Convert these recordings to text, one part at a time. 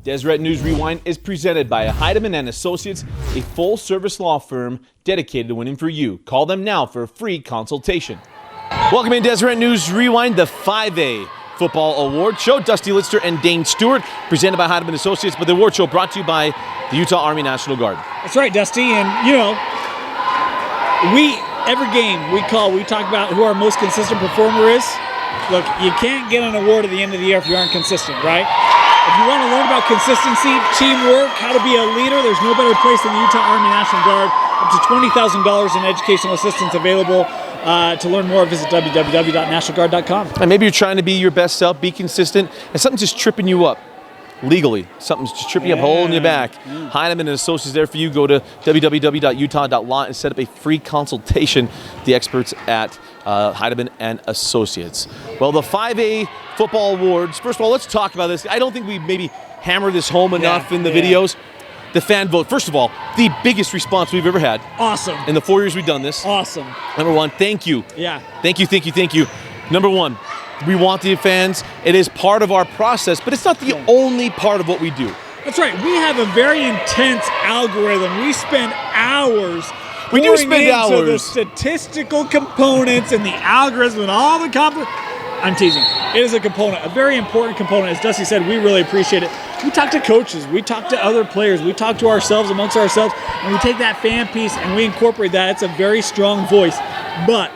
Deseret News Rewind is presented by Heidemann and Associates, a full-service law firm dedicated to winning for you. Call them now for a free consultation. Welcome in Deseret News Rewind, the 5A Football Award Show. Dusty Litster and Dane Stewart, presented by Heidemann Associates, but the award show brought to you by the Utah Army National Guard. That's right, Dusty, and every game we talk about who our most consistent performer is. Look, you can't get an award at the end of the year if you aren't consistent, right? If you want to learn about consistency, teamwork, how to be a leader, there's no better place than the Utah Army National Guard. Up to $20,000 in educational assistance available. To learn more, visit www.nationalguard.com. And maybe you're trying to be your best self, be consistent, and something's just tripping you up legally. Something's just tripping you up, holding you back. Heidemann and Associates there for you. Go to www.utah.law and set up a free consultation with the experts at Heidemann and Associates. Well, the 5A Football Awards, first of all, let's talk about this. I don't think we maybe hammer this home enough in the videos. The fan vote, first of all, the biggest response we've ever had. Awesome. In the 4 years we've done this. Awesome. Number one, thank you. Yeah. Thank you. Number one, we want the fans. It is part of our process, but it's not the only part of what we do. That's right. We have a very intense algorithm. We spend hours. We do spend hours. The statistical components and the algorithm and all the I'm teasing. It is a component, a very important component. As Dusty said, we really appreciate it. We talk to coaches, we talk to other players, we talk to ourselves amongst ourselves, and we take that fan piece and we incorporate that. It's a very strong voice, but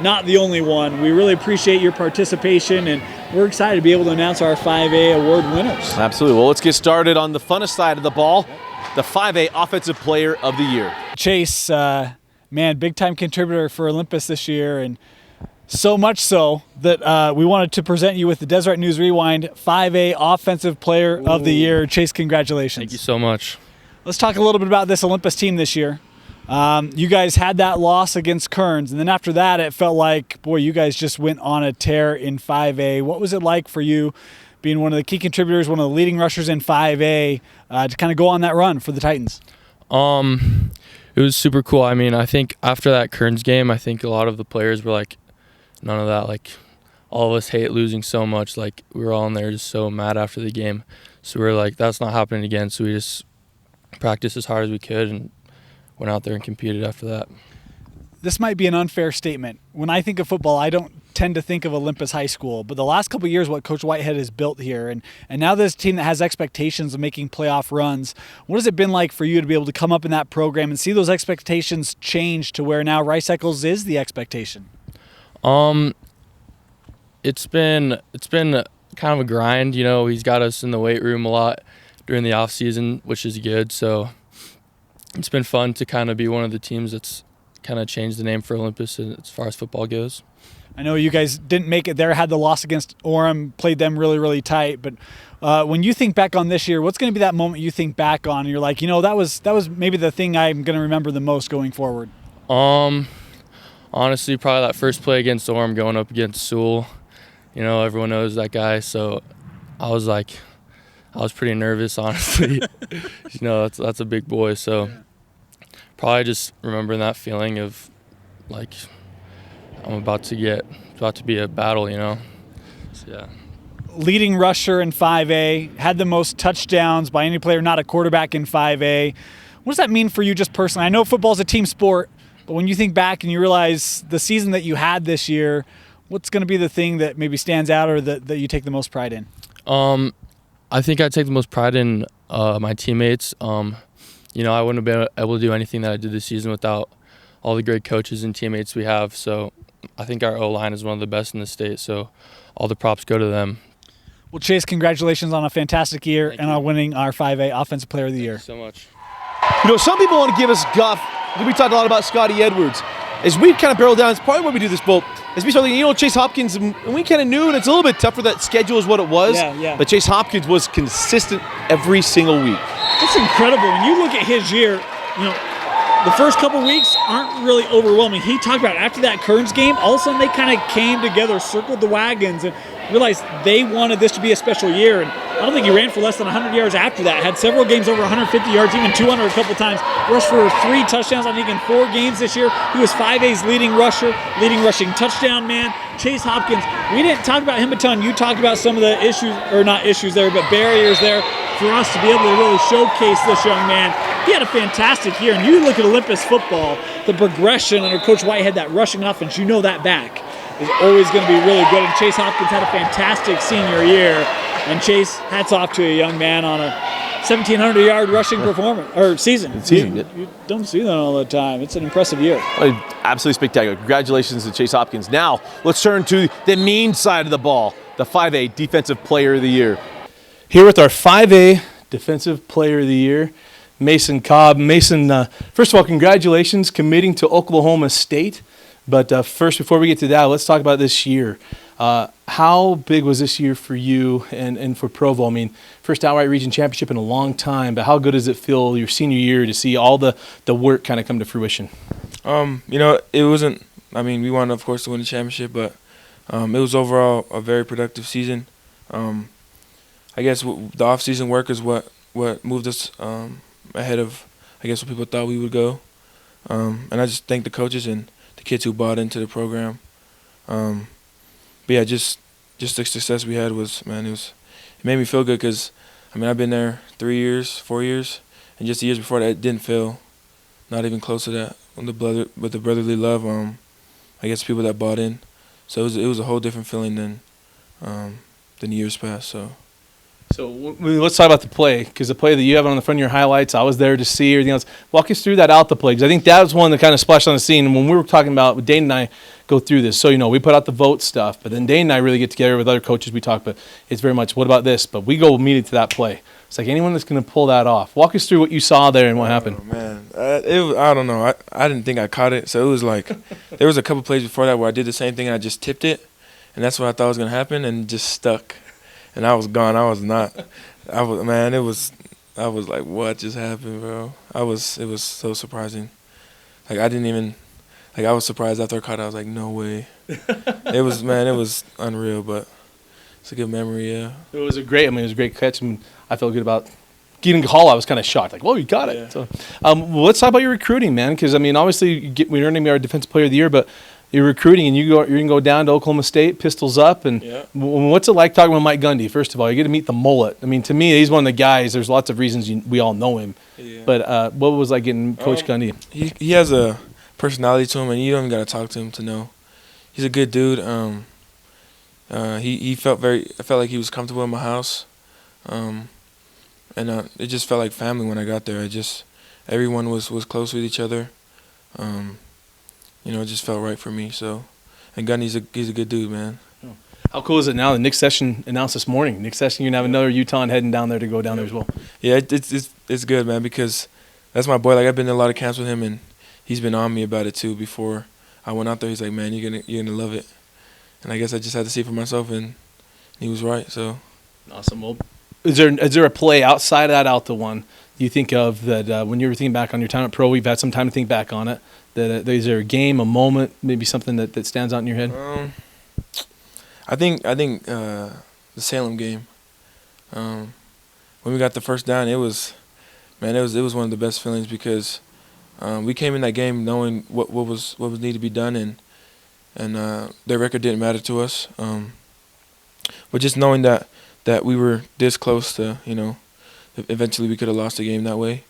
not the only one. We really appreciate your participation, and we're excited to be able to announce our 5A award winners. Absolutely. Well, let's get started on the funnest side of the ball, the 5A Offensive Player of the Year. Chase, big-time contributor for Olympus this year, and so much so that we wanted to present you with the Deseret News Rewind 5A Offensive Player of the Year. Chase, congratulations. Thank you so much. Let's talk a little bit about this Olympus team this year. You guys had that loss against Kearns, and then after that it felt like, boy, you guys just went on a tear in 5A. What was it like for you, being one of the key contributors, one of the leading rushers in 5A, to kind of go on that run for the Titans? It was super cool. I mean, I think after that Kearns game, I think a lot of the players were like, none of that, like, all of us hate losing so much. Like, we were all in there just so mad after the game. So we were like, that's not happening again. So we just practiced as hard as we could and went out there and competed after that. This might be an unfair statement. When I think of football, I don't tend to think of Olympus High School. But the last couple of years, what Coach Whitehead has built here, and now this team that has expectations of making playoff runs, what has it been like for you to be able to come up in that program and see those expectations change to where now Rice Eccles is the expectation? It's been kind of a grind. You know, he's got us in the weight room a lot during the off season, which is good. So it's been fun to kind of be one of the teams that's kind of changed the name for Olympus as far as football goes. I know you guys didn't make it there, had the loss against Orem, played them really, really tight. But when you think back on this year, what's going to be that moment you think back on and you're like, that was maybe the thing I'm going to remember the most going forward? Honestly, probably that first play against Orem going up against Sewell. Everyone knows that guy, so I was pretty nervous, honestly. That's a big boy, so probably just remembering that feeling of like I'm about to be a battle, So, yeah. Leading rusher in 5A, had the most touchdowns by any player, not a quarterback in 5A. What does that mean for you just personally? I know football's a team sport, but when you think back and you realize the season that you had this year, what's going to be the thing that maybe stands out or that you take the most pride in? I think I take the most pride in my teammates. I wouldn't have been able to do anything that I did this season without all the great coaches and teammates we have. So I think our O-line is one of the best in the state, so all the props go to them. Well, Chase, congratulations on a fantastic year and on winning our 5A Offensive Player of the Year. Thank you so You much. some people want to give us guff. We talked a lot about Scotty Edwards. As we kind of barrel down, it's probably why we do this boat. As we start thinking, Chase Hopkins, and we kind of knew, and it's a little bit tougher. That schedule is what it was. Yeah. But Chase Hopkins was consistent every single week. It's incredible. When you look at his year, the first couple weeks aren't really overwhelming. He talked about after that Kearns game, all of a sudden they kind of came together, circled the wagons, and realized they wanted this to be a special year. And I don't think he ran for less than 100 yards after that. Had several games over 150 yards, even 200 a couple times. Rushed for 3 touchdowns, I think, in 4 games this year. He was 5A's leading rusher, leading rushing touchdown man. Chase Hopkins, we didn't talk about him a ton. You talked about some of the issues, or not issues there, but barriers there for us to be able to really showcase this young man. He had a fantastic year, and you look at Olympus football, the progression under Coach Whitehead, that rushing offense, you know that back is always going to be really good. And Chase Hopkins had a fantastic senior year, and Chase, hats off to a young man on a 1,700-yard rushing performance or season. You don't see that all the time. It's an impressive year. Absolutely spectacular. Congratulations to Chase Hopkins. Now, let's turn to the mean side of the ball, the 5A Defensive Player of the Year. Here with our 5A Defensive Player of the Year, Mason Cobb. Mason, first of all, congratulations committing to Oklahoma State. But first, before we get to that, let's talk about this year. How big was this year for you and for Provo? I mean, first outright region championship in a long time, but how good does it feel your senior year to see all the work kind of come to fruition? It wasn't, we wanted, of course, to win the championship, but it was overall a very productive season. I guess the off-season work is what moved us ahead of, I guess, what people thought we would go. And I just thank the coaches and the kids who bought into the program. But yeah, just the success we had was, it made me feel good because, I've been there 4 years, and just the years before that, it didn't feel not even close to that with the brotherly love. I guess people that bought in, so it was a whole different feeling than years past. So let's talk about the play, because the play that you have on the front of your highlights, I was there to see everything else. Walk us through that out the play, because I think that was one that kind of splashed on the scene when we were talking about Dane and I go through this. So, we put out the vote stuff, but then Dane and I really get together with other coaches. We talk, but it's very much, what about this? But we go immediately to that play. It's like anyone that's going to pull that off. Walk us through what you saw there and what happened. Oh, man. I don't know. I didn't think I caught it. So it was like there was a couple plays before that where I did the same thing and I just tipped it, and that's what I thought was going to happen, and just stuck. And I was gone. I was not. I was like, what just happened, bro? It was so surprising. Like, I was surprised after I caught it. I was like, no way. It was unreal, but it's a good memory, yeah. It was a great catch. I felt good about getting a call. I was kind of shocked, like, whoa, you got it. Yeah. So, let's talk about your recruiting, man, because, obviously, we're earning our Defensive Player of the Year, but you're recruiting, and you're going to go down to Oklahoma State, pistols up, and what's it like talking with Mike Gundy? First of all, you get to meet the mullet. To me, he's one of the guys. There's lots of reasons we all know him, but what was like getting Coach Gundy? He has a personality to him, and you don't even got to talk to him to know. He's a good dude. I felt like he was comfortable in my house, and it just felt like family when I got there. Everyone was close with each other. It just felt right for me. So, and Gundy's he's a good dude, man. How cool is it now? The Nick Session announced this morning. Nick Session, you're gonna have another Utah heading down there to go down there as well. Yeah, it's good, man, because that's my boy. Like, I've been to a lot of camps with him, and he's been on me about it too. Before I went out there, he's like, man, you're gonna love it. And I guess I just had to see it for myself, and he was right. So awesome. Well, is there a play outside of that Alta one you think of that when you were thinking back on your time at Pro, we've had some time to think back on it, that is there a game, a moment, maybe something that stands out in your head? I think the Salem game. When we got the first down, it was one of the best feelings, because we came in that game knowing what was needed to be done, and their record didn't matter to us. But just knowing that we were this close to, eventually we could have lost the game that way.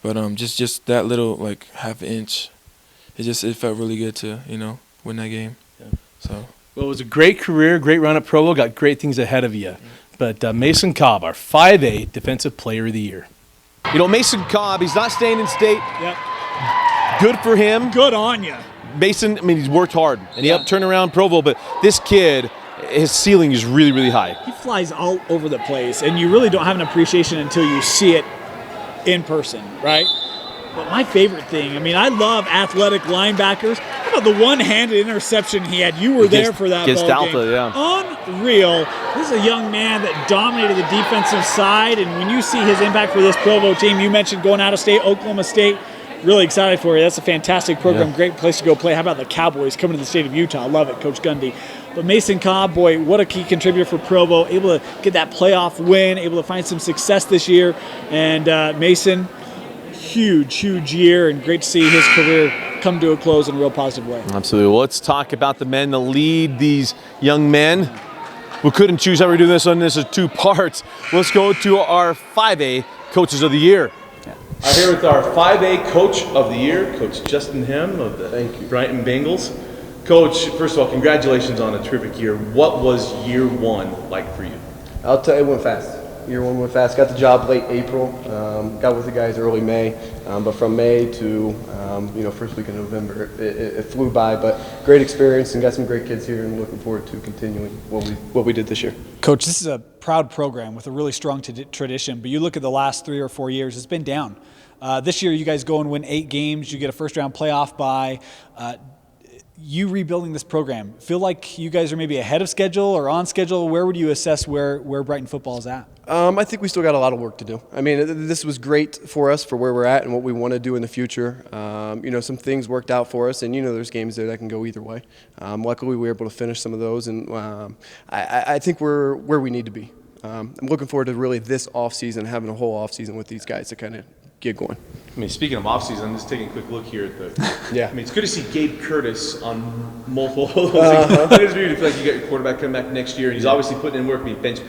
But just that little, like, half inch, it felt really good to, win that game. Yeah. So. Well, it was a great career, great run at Provo, got great things ahead of you. But Mason Cobb, our 5A Defensive Player of the Year. Mason Cobb, he's not staying in state. Yep. Good for him. Good on you. Mason, he's worked hard, and he helped turn around Provo, but this kid, his ceiling is really, really high. He flies all over the place, and you really don't have an appreciation until you see it in person, right? But my favorite thing, I love athletic linebackers. How about the one-handed interception he had? You were there for that ball Alta, game. yeah. Unreal. This is a young man that dominated the defensive side, and when you see his impact for this Provo team, you mentioned going out of state, Oklahoma State. Really excited for you. That's a fantastic program. Yeah. Great place to go play. How about the Cowboys coming to the state of Utah? I love it, Coach Gundy. But Mason Cobb, boy, what a key contributor for Provo. Able to get that playoff win, able to find some success this year. And Mason, huge year, and great to see his career come to a close in a real positive way. Absolutely. Well, let's talk about the men that lead these young men. We couldn't choose how we're doing this one. This is 2 parts. Let's go to our 5A Coaches of the Year. I'm here with our 5A Coach of the Year, Coach Justin Hem of the Brighton Bengals. Coach, first of all, congratulations on a terrific year. What was year 1 like for you? I'll tell you, it went fast. Year 1 went fast. Got the job late April. Got with the guys early May. But from May to first week of November, it flew by. But great experience and got some great kids here, and looking forward to continuing what we did this year. Coach, this is a proud program with a really strong tradition, but you look at the last 3 or 4 years, it's been down. This year, you guys go and win 8 games. You get a first-round playoff bye. You rebuilding this program, feel like you guys are maybe ahead of schedule or on schedule? Where would you assess where Brighton football is at? I think we still got a lot of work to do. I mean, this was great for us for where we're at and what we want to do in the future. Some things worked out for us, and there's games there that can go either way. Luckily, we were able to finish some of those, and I think we're where we need to be. I'm looking forward to really this offseason, having a whole offseason with these guys to kind of get going. I mean, speaking of offseason, I'm just taking a quick look here at the. Yeah. I mean, it's good to see Gabe Curtis on multiple of those things. It's weird to feel like you got your quarterback coming back next year, and he's obviously putting in work. I mean, bench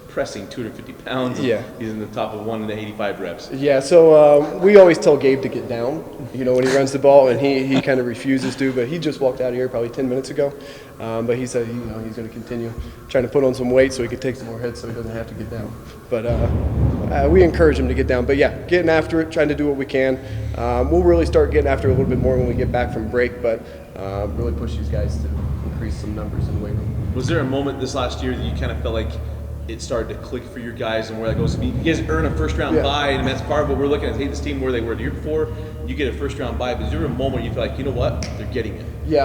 pressing 250 pounds. Yeah. He's in the top of 1 in the 85 reps. Yeah, so we always tell Gabe to get down, when he runs the ball, and he kind of refuses to, but he just walked out of here probably 10 minutes ago. But he said, he's going to continue trying to put on some weight so he can take some more hits so he doesn't have to get down. But we encourage him to get down. But yeah, getting after it, trying to do what we can. We'll really start getting after it a little bit more when we get back from break, but really push these guys to increase some numbers in the weight room. Was there a moment this last year that you kind of felt like it started to click for your guys, and where that goes? You guys earn a first-round bye, and that's part of what we're looking at. Hey, this team where they were the year before, you get a first-round bye. But is there a moment you feel like, you know what, they're getting it? Yeah,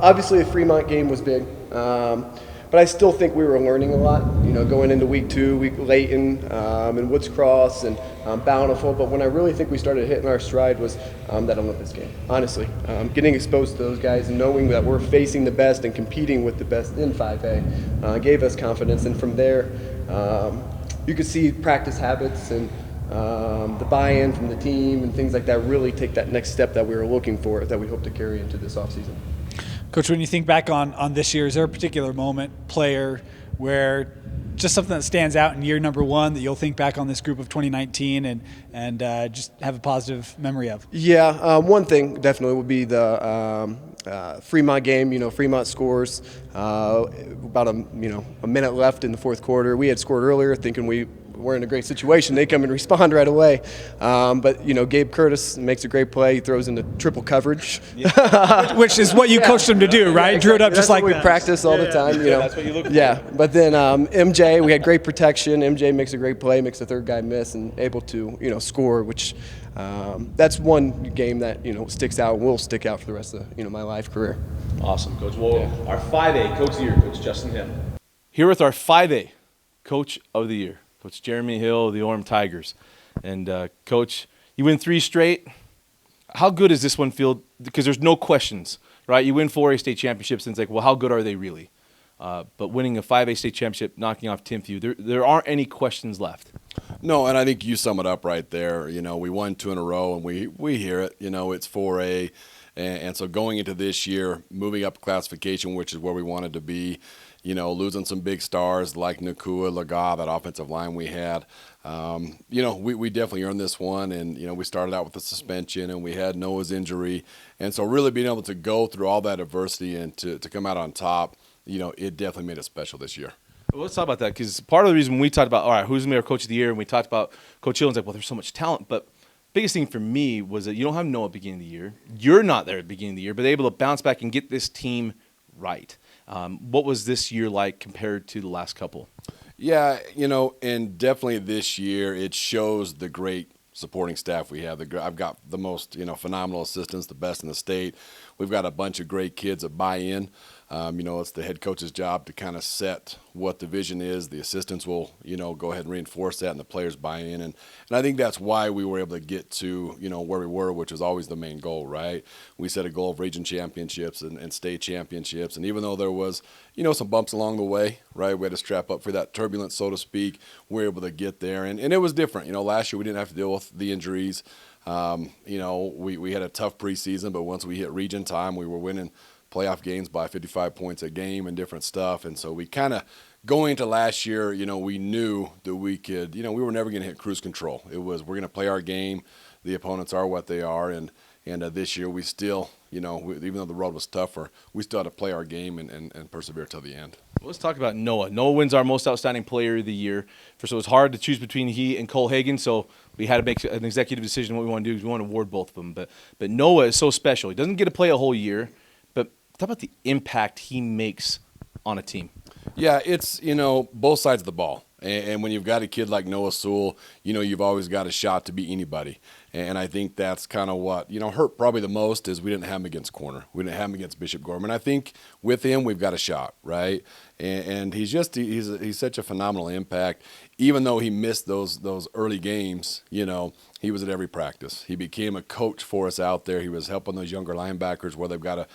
obviously the Fremont game was big, but I still think we were learning a lot. Going into week 2, Layton, and Woods Cross, and Bountiful. But when I really think we started hitting our stride was that Olympus game. Honestly, getting exposed to those guys and knowing that we're facing the best and competing with the best in 5A gave us confidence. And from there, you could see practice habits and the buy-in from the team and things like that really take that next step that we were looking for, that we hope to carry into this offseason. Coach, when you think back on this year, is there a particular moment, player, where just something that stands out in year number 1 that you'll think back on this group of 2019 and just have a positive memory of? Yeah, one thing definitely would be the Fremont game. Fremont scores about a minute left in the fourth quarter. We had scored earlier, thinking we're in a great situation. They come and respond right away. But Gabe Curtis makes a great play. He throws into triple coverage, which is what you coached him to do, right? Yeah, Drew it up that's just like what that. We practice all the time. That's what you look for. Yeah, but then MJ, we had great protection. MJ makes a great play, makes the third guy miss, and able to score. Which that's one game that sticks out and will stick out for the rest of my life career. Awesome, Coach. Well, our 5A Coach of the Year, Coach Justin Hem. Here with our 5A Coach of the Year, Coach Jeremy Hill, the Orem Tigers. And Coach, you win 3 straight. How good does this one feel? Because there's no questions, right? You win 4A state championships, and it's like, well, how good are they really? But winning a 5A state championship, knocking off Timpview, there aren't any questions left. No, and I think you sum it up right there. We won 2 in a row, and we hear it. It's 4A. And so going into this year, moving up classification, which is where we wanted to be, losing some big stars like Nakua, Laga, that offensive line we had. We definitely earned this one, and, we started out with the suspension, and we had Noah's injury. And so really being able to go through all that adversity and to come out on top, it definitely made it special this year. Well, let's talk about that, because part of the reason we talked about, all right, who's going to be our Coach of the Year, and we talked about Coach Hill, and it's like, well, there's so much talent, but biggest thing for me was that you don't have Noah at the beginning of the year. You're not there at the beginning of the year, but able to bounce back and get this team right. What was this year like compared to the last couple? Yeah, and definitely this year it shows the great supporting staff we have. I've got the most, phenomenal assistants, the best in the state. We've got a bunch of great kids that buy in. It's the head coach's job to kind of set what the vision is. The assistants will, go ahead and reinforce that, and the players buy in. And I think that's why we were able to get to, where we were, which was always the main goal, right? We set a goal of region championships and state championships. And even though there was, some bumps along the way, right, we had to strap up for that turbulence, so to speak, we were able to get there. And it was different. Last year we didn't have to deal with the injuries. We had a tough preseason, but once we hit region time, we were winning playoff games by 55 points a game and different stuff. And so we kind of, going into last year, we knew that we could, we were never going to hit cruise control. It was, we're going to play our game. The opponents are what they are. And this year we still, even though the road was tougher, we still had to play our game and persevere till the end. Well, let's talk about Noah. Noah wins our most outstanding player of the year. So it was hard to choose between he and Cole Hagan, so we had to make an executive decision what we want to do because we want to award both of them. But Noah is so special. He doesn't get to play a whole year, but talk about the impact he makes on a team. Yeah, it's, both sides of the ball. And when you've got a kid like Noah Sewell, you've always got a shot to beat anybody. And I think that's kind of what, hurt probably the most is we didn't have him against corner. We didn't have him against Bishop Gorman. I think with him, we've got a shot, right? And he's such a phenomenal impact. Even though he missed those early games, he was at every practice. He became a coach for us out there. He was helping those younger linebackers where they've got to,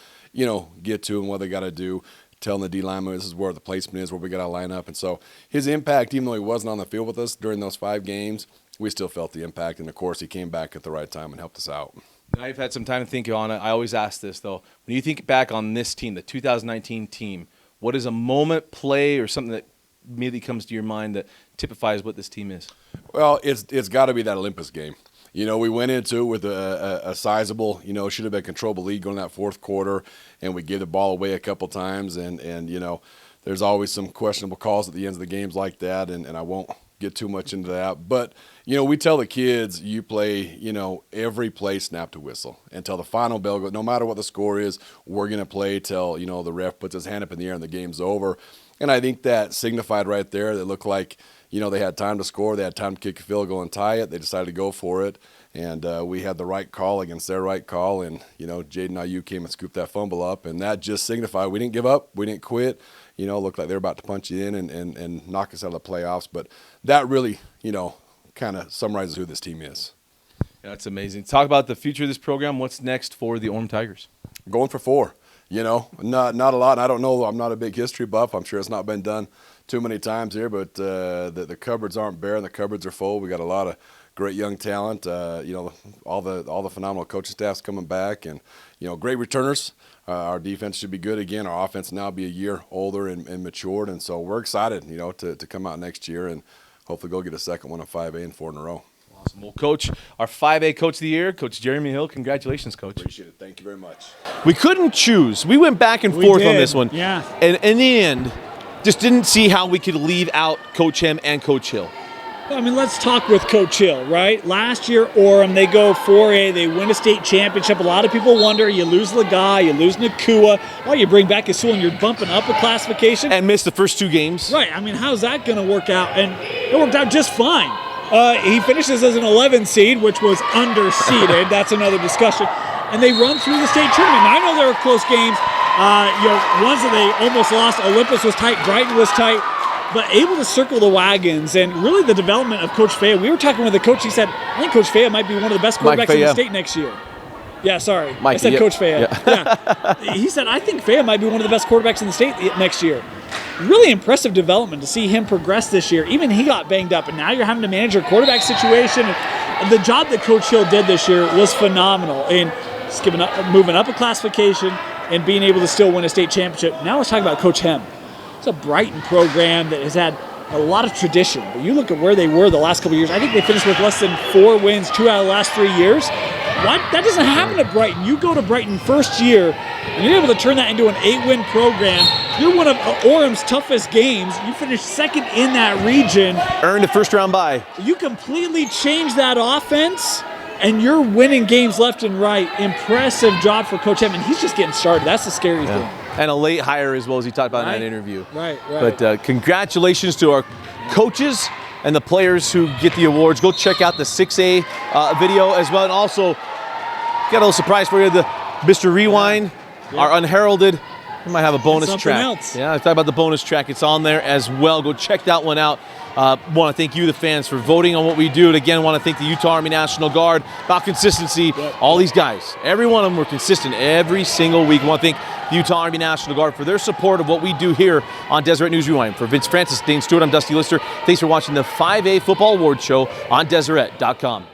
get to and what they got to do. Telling the D lineman this is where the placement is, where we got to line up. And so his impact, even though he wasn't on the field with us during those 5 games, we still felt the impact. And, of course, he came back at the right time and helped us out. Now you've had some time to think on it. I always ask this, though. When you think back on this team, the 2019 team, what is a moment, play, or something that immediately comes to your mind that typifies what this team is? Well, it's got to be that Olympus game. We went into it with a sizable, should have been controllable lead going in that fourth quarter, and we gave the ball away a couple times. And there's always some questionable calls at the ends of the games like that, and I won't get too much into that. But, we tell the kids you play, every play snap to whistle until the final bell goes. No matter what the score is, we're going to play till, the ref puts his hand up in the air and the game's over. And I think that signified right there that looked like, they had time to score. They had time to kick a field goal and tie it. They decided to go for it. And we had the right call against their right call. And, Jaden Ayuk came and scooped that fumble up. And that just signified we didn't give up. We didn't quit. Looked like they were about to punch you in and knock us out of the playoffs. But that really, kind of summarizes who this team is. Yeah, that's amazing. Talk about the future of this program. What's next for the Orem Tigers? Going for 4. Not a lot. I don't know. I'm not a big history buff. I'm sure it's not been done too many times here, but the cupboards aren't bare and the cupboards are full. We got a lot of great young talent. All the phenomenal coaching staff's coming back, and great returners. Our defense should be good again. Our offense now be a year older and matured, and so we're excited, to come out next year and hopefully go get a second one of 5A and 4 in a row. Awesome. Well, Coach, our 5A Coach of the Year, Coach Jeremy Hill. Congratulations, Coach. Appreciate it. Thank you very much. We couldn't choose. We went back and forth on this one. Yeah. And in the end, just didn't see how we could leave out Coach Hem and Coach Hill. I mean, let's talk with Coach Hill, right? Last year, Orem, they go 4A, they win a state championship. A lot of people wonder, you lose Lagai, you lose Nakua, all you bring back is Sewell, and you're bumping up a classification. And missed the first 2 games. Right. I mean, how's that going to work out? And it worked out just fine. He finishes as an 11 seed, which was underseeded. That's another discussion. And they run through the state tournament. Now, I know there were close games. Ones that they almost lost. Olympus was tight. Brighton was tight. But able to circle the wagons, and really the development of Coach Faya. We were talking with the coach. He said, I think Coach Faya might be one of the best quarterbacks in the state next year. Yeah, sorry. I said Coach Faya. Yeah. He said, I think Faya might be one of the best quarterbacks in the state next year. Really impressive development to see him progress this year. Even he got banged up, and now you're having to manage your quarterback situation. And the job that Coach Hill did this year was phenomenal in just moving up a classification and being able to still win a state championship. Now let's talk about Coach Hem. It's a Brighton program that has had a lot of tradition. But you look at where they were the last couple of years. I think they finished with less than 4 wins 2 out of the last 3 years. That doesn't happen at Brighton. You go to Brighton first year, and you're able to turn that into an 8-win program. You're one of Orem's toughest games. You finished second in that region. Earned a first-round bye. You completely changed that offense, and you're winning games left and right. Impressive job for Coach Hem, and he's just getting started. That's the scary thing. And a late hire as well, as he talked about in that interview. Right. But congratulations to our coaches and the players who get the awards. Go check out the 6A video as well. And also, got a little surprise for you, the Mr. Rewind, our unheralded. We might have a bonus track. Else. Yeah, I talk about the bonus track. It's on there as well. Go check that one out. Want to thank you, the fans, for voting on what we do. And again, want to thank the Utah Army National Guard about consistency. All these guys, every one of them were consistent every single week. I want to thank the Utah Army National Guard for their support of what we do here on Deseret News Rewind. For Vince Francis, Dane Stewart, I'm Dusty Lister. Thanks for watching the 5A Football Award Show on Deseret.com.